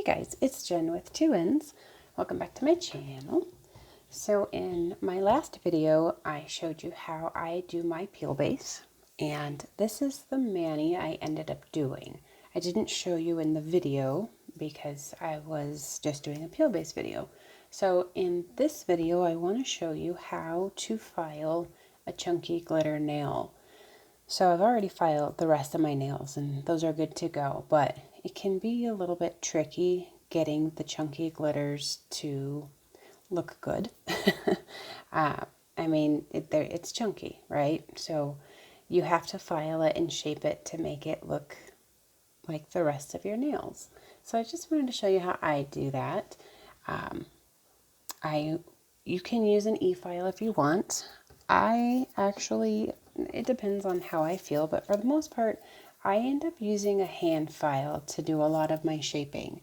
Hey guys, it's Jen with two N's. Welcome back to my channel. So in my last video, I showed you how I do my peel base, and this is the mani I ended up doing. I didn't show you in the video because I was just doing a peel base video. So in this video, I want to show you how to file a chunky glitter nail. So I've already filed the rest of my nails and those are good to go, but it can be a little bit tricky getting the chunky glitters to look good. I mean, it's chunky, right? So you have to file it and shape it to make it look like the rest of your nails. So I just wanted to show you how I do that. You can use an e-file if you want. It depends on how I feel, but for the most part, I end up using a hand file to do a lot of my shaping.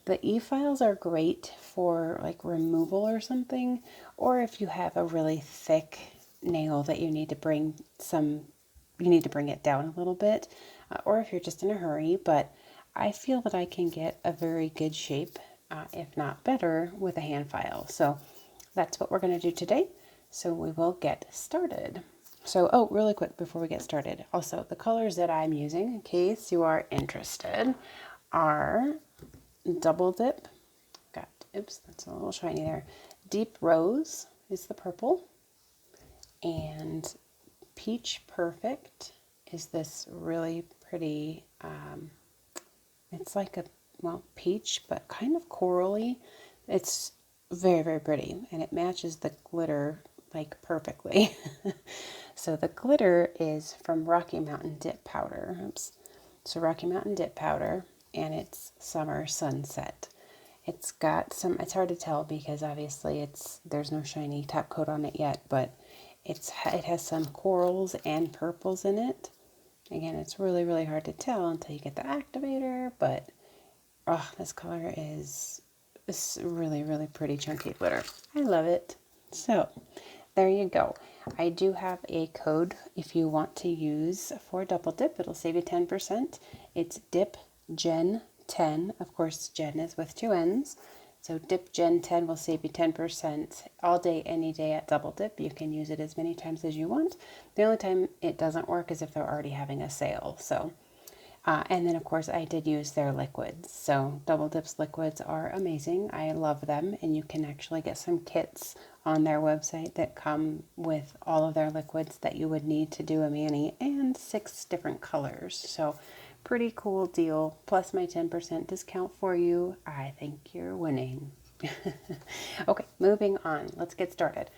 The e-files are great for like removal or something, or if you have a really thick nail that you need to bring it down a little bit, or if you're just in a hurry, but I feel that I can get a very good shape, if not better, with a hand file. So that's what we're going to do today. So we will get started. So, oh, really quick before we get started. Also, the colors that I'm using, in case you are interested, are Double Dip. Oops, that's a little shiny there. Deep Rose is the purple. And Peach Perfect is this really pretty, it's like peach, but kind of corally. It's very, very pretty, and it matches the glitter like perfectly. So the glitter is from Rocky Mountain Dip Powder. Oops. So Rocky Mountain Dip Powder, and it's Summer Sunset. It's got some, it's hard to tell because obviously there's no shiny top coat on it yet, but it has some corals and purples in it. Again, it's really, really hard to tell until you get the activator, but oh, this color is really, really pretty chunky glitter. I love it. So there you go. I do have a code if you want to use for Double Dip. It'll save you 10%. It's Dip Jenn 10. Of course, Jen is with two N's. So Dip Jenn 10 will save you 10% all day, any day at Double Dip. You can use it as many times as you want. The only time it doesn't work is if they're already having a sale. So and then, of course, I did use their liquids. So Double Dip's liquids are amazing. I love them. And you can actually get some kits on their website that come with all of their liquids that you would need to do a mani and 6 different colors. So pretty cool deal. Plus my 10% discount for you. I think you're winning. Okay, moving on. Let's get started.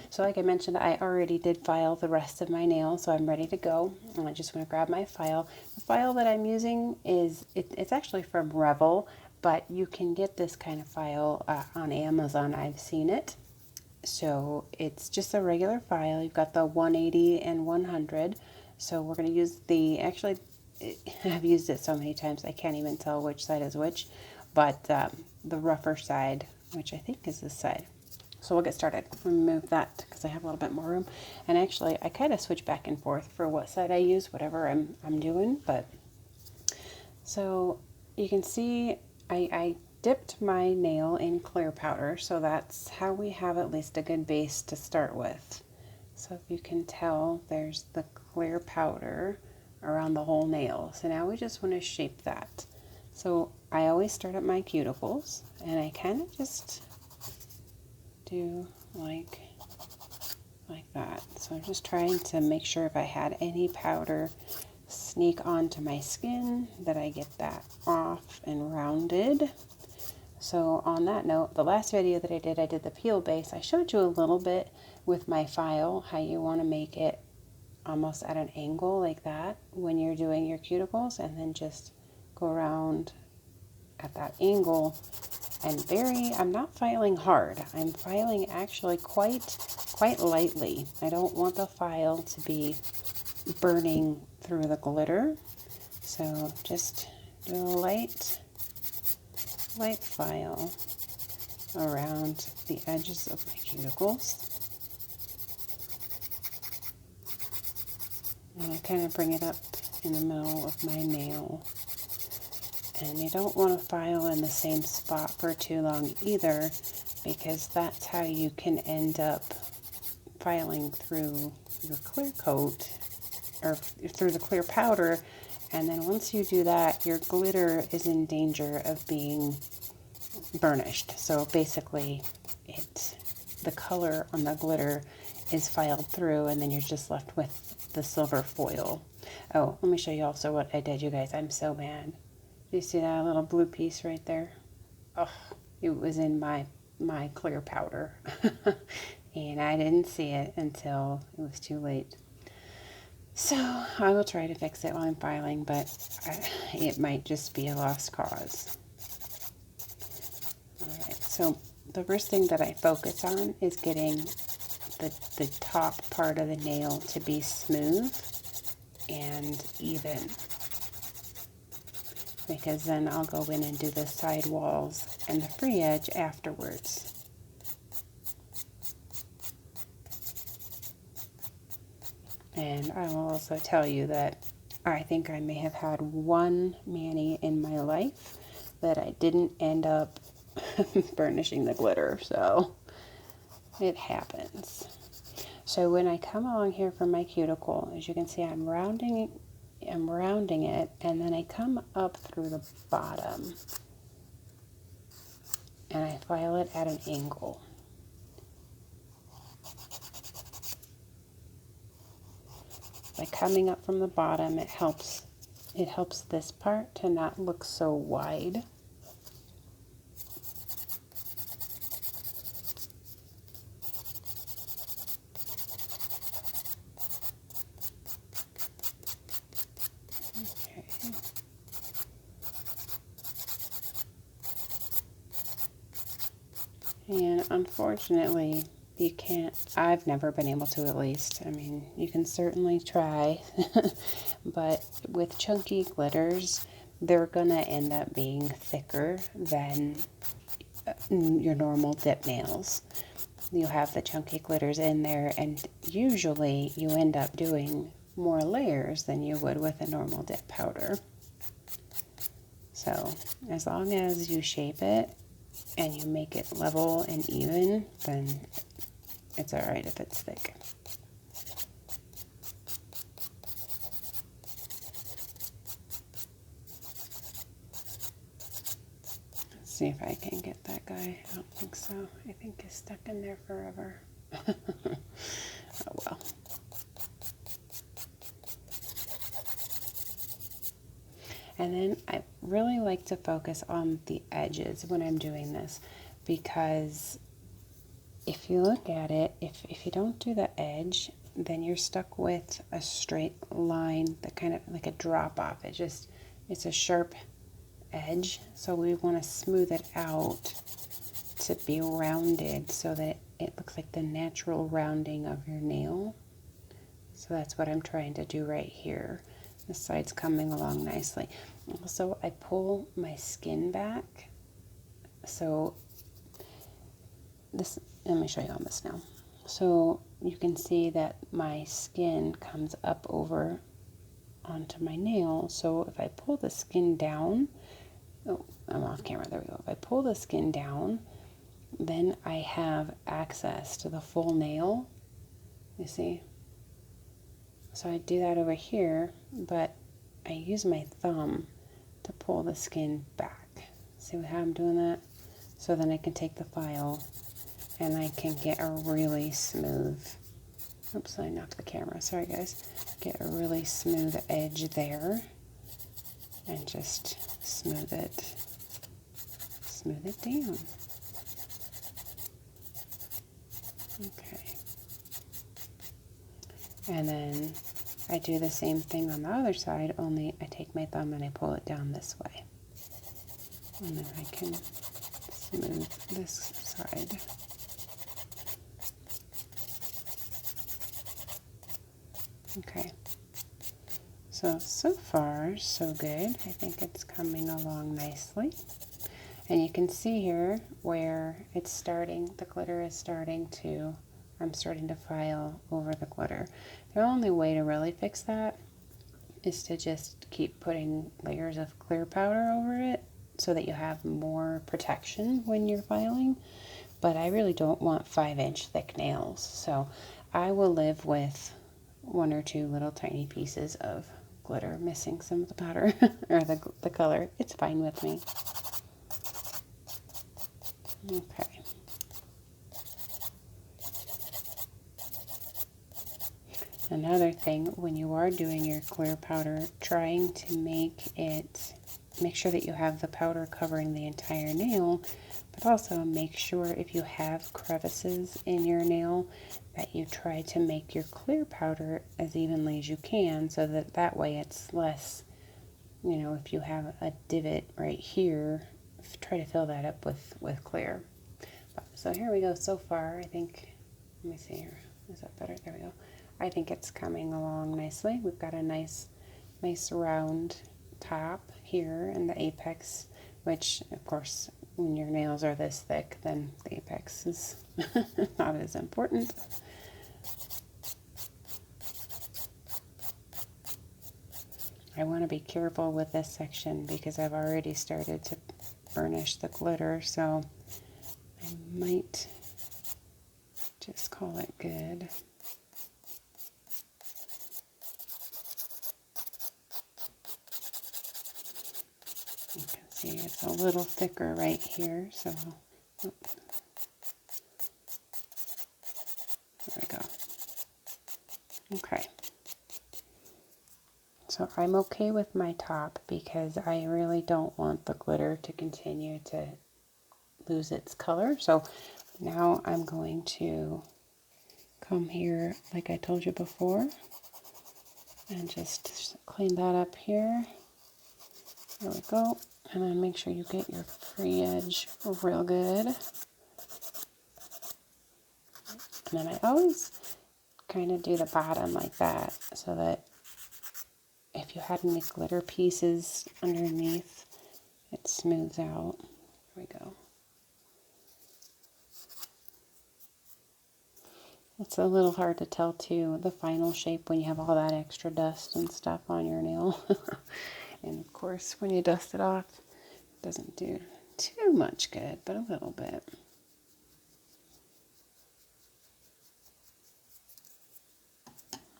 So like I mentioned, I already did file the rest of my nails, so I'm ready to go. And I just want to grab my file. The file that I'm using it's actually from Revel, but you can get this kind of file on Amazon. I've seen it. So it's just a regular file. You've got the 180 and 100. So we're going to use I've used it so many times I can't even tell which side is which, but the rougher side, which I think is this side. So we'll get started. Remove that because I have a little bit more room. And actually, I kind of switch back and forth for what side I use, whatever I'm doing. But so you can see I dipped my nail in clear powder, so that's how we have at least a good base to start with. So if you can tell, there's the clear powder around the whole nail. So now we just want to shape that. So I always start at my cuticles, and I kind of just do like that. So I'm just trying to make sure if I had any powder sneak onto my skin that I get that off and rounded. So on that note, the last video that I did the peel base. I showed you a little bit with my file how you want to make it almost at an angle like that when you're doing your cuticles, and then just go around at that angle. And I'm not filing hard. I'm filing actually quite lightly. I don't want the file to be burning through the glitter. So just do a light file around the edges of my cuticles. And I kind of bring it up in the middle of my nail. And you don't want to file in the same spot for too long either, because that's how you can end up filing through your clear coat or through the clear powder. And then once you do that, your glitter is in danger of being burnished. So basically the color on the glitter is filed through, and then you're just left with the silver foil. Oh, let me show you also what I did, you guys. I'm so mad. Do you see that little blue piece right there? Oh, it was in my clear powder. And I didn't see it until it was too late. So I will try to fix it while I'm filing, but it might just be a lost cause. Alright, so the first thing that I focus on is getting the top part of the nail to be smooth and even, because then I'll go in and do the side walls and the free edge afterwards. And I will also tell you that I think I may have had one mani in my life that I didn't end up burnishing the glitter, so it happens. So when I come along here from my cuticle, as you can see, I'm rounding it, and then I come up through the bottom and I file it at an angle. By coming up from the bottom, it helps this part to not look so wide. Okay. And unfortunately, you can't, I've never been able to, at least. I mean, you can certainly try, but with chunky glitters, they're gonna end up being thicker than your normal dip nails. You have the chunky glitters in there, and usually you end up doing more layers than you would with a normal dip powder. So as long as you shape it and you make it level and even, then it's alright if it's thick. Let's see if I can get that guy. I don't think so. I think he's stuck in there forever. Oh well. And then I really like to focus on the edges when I'm doing this, because if you look at it, if you don't do the edge, then you're stuck with a straight line that kind of like a drop off. It's a sharp edge, so we want to smooth it out to be rounded so that it looks like the natural rounding of your nail. So that's what I'm trying to do right here. This side's coming along nicely. Also, I pull my skin back. So this, let me show you on this now. So you can see that my skin comes up over onto my nail. So if I pull the skin down, oh, I'm off camera, there we go. If I pull the skin down, then I have access to the full nail, you see? So I do that over here, but I use my thumb to pull the skin back. See how I'm doing that? So then I can take the file and I can get a really smooth, oops, I knocked the camera, sorry guys. Get a really smooth edge there and just smooth it down. Okay. And then I do the same thing on the other side, only I take my thumb and I pull it down this way. And then I can smooth this side. Okay. So far, so good. I think it's coming along nicely. And you can see here where it's starting, the glitter is starting to, I'm starting to file over the glitter. The only way to really fix that is to just keep putting layers of clear powder over it so that you have more protection when you're filing. But I really don't want 5-inch thick nails, so I will live with 1 or 2 little tiny pieces of glitter missing some of the powder or the color. It's fine with me. Okay. Another thing, when you are doing your clear powder, trying to make sure that you have the powder covering the entire nail, but also make sure if you have crevices in your nail that you try to make your clear powder as evenly as you can, so that way it's less, you know, if you have a divot right here, try to fill that up with clear. So here we go. So far, I think, let me see here. Is that better? There we go. I think it's coming along nicely. We've got a nice round top here and the apex, which of course when your nails are this thick, then the apex is not as important. I want to be careful with this section because I've already started to burnish the glitter, so I might just call it good. You can see it's a little thicker right here, so there we go. Okay. So I'm okay with my top because I really don't want the glitter to continue to lose its color. So now I'm going to come here like I told you before and just clean that up here. There we go. And then make sure you get your free edge real good. And then I always kind of do the bottom like that so that if you had any glitter pieces underneath, it smooths out. There we go. It's a little hard to tell too, the final shape when you have all that extra dust and stuff on your nail. And of course, when you dust it off, it doesn't do too much good, but a little bit.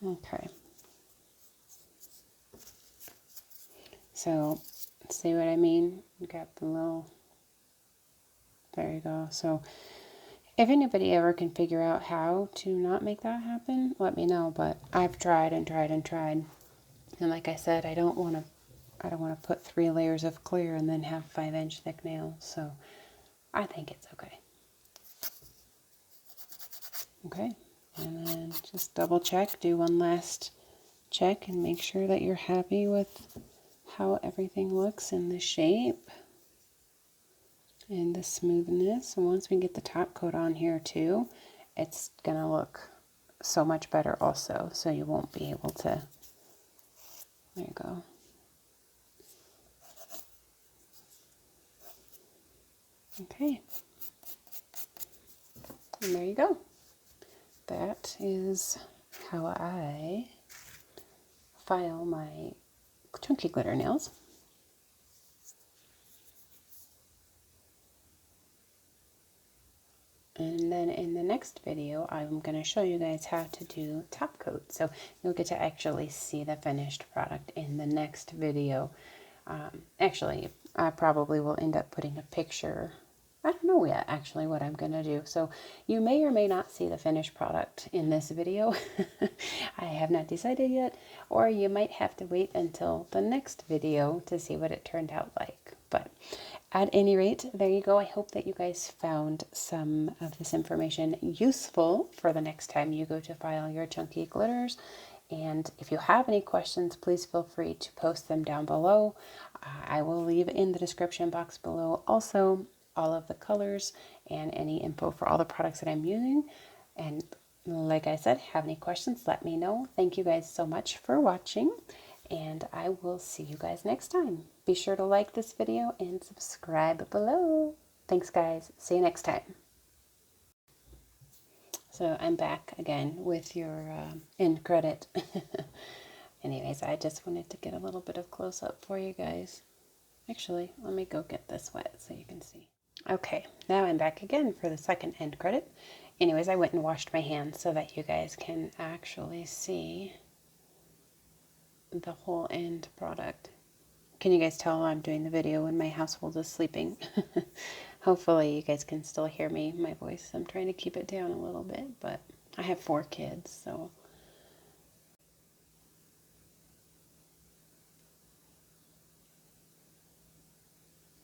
Okay. So, see what I mean? You got the little, there you go. So, if anybody ever can figure out how to not make that happen, let me know. But I've tried and tried and tried. And like I said, I don't want to put 3 layers of clear and then have 5-inch thick nails. So I think it's okay. Okay. And then just double check, do one last check and make sure that you're happy with how everything looks in the shape and the smoothness. And once we get the top coat on here too, it's gonna look so much better also, so you won't be able to, there you go. Okay, and there you go. That is how I file my chunky glitter nails. And then in the next video, I'm going to show you guys how to do top coat. So you'll get to actually see the finished product in the next video. Actually, I probably will end up putting a picture. I don't know yet actually what I'm going to do. So you may or may not see the finished product in this video. I have not decided yet. Or you might have to wait until the next video to see what it turned out like. But at any rate, there you go. I hope that you guys found some of this information useful for the next time you go to file your chunky glitters. And if you have any questions, please feel free to post them down below. I will leave in the description box below also all of the colors and any info for all the products that I'm using. And like I said, have any questions, let me know. Thank you guys so much for watching, and I will see you guys next time. Be sure to like this video and subscribe below. Thanks guys. See you next time. So I'm back again with your end credit. Anyways, I just wanted to get a little bit of close up for you guys. Actually, let me go get this wet so you can see. Okay, now I'm back again for the second end credit. Anyways, I went and washed my hands so that you guys can actually see the whole end product. Can you guys tell I'm doing the video when my household is sleeping? Hopefully you guys can still hear me, my voice. I'm trying to keep it down a little bit, but I have 4 kids, so.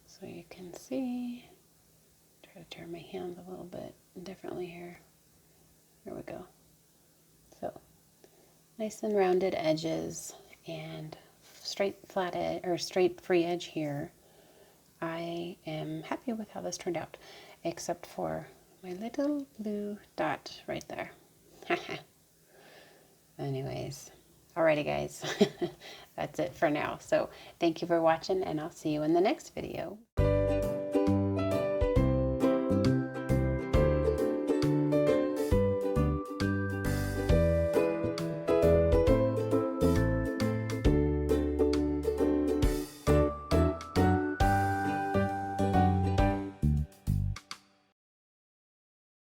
So you can see, try to turn my hand a little bit differently here. There we go. So nice and rounded edges and straight flat edge or straight free edge here. I am happy with how this turned out, except for my little blue dot right there. Anyways, alrighty guys, that's it for now. So thank you for watching, and I'll see you in the next video.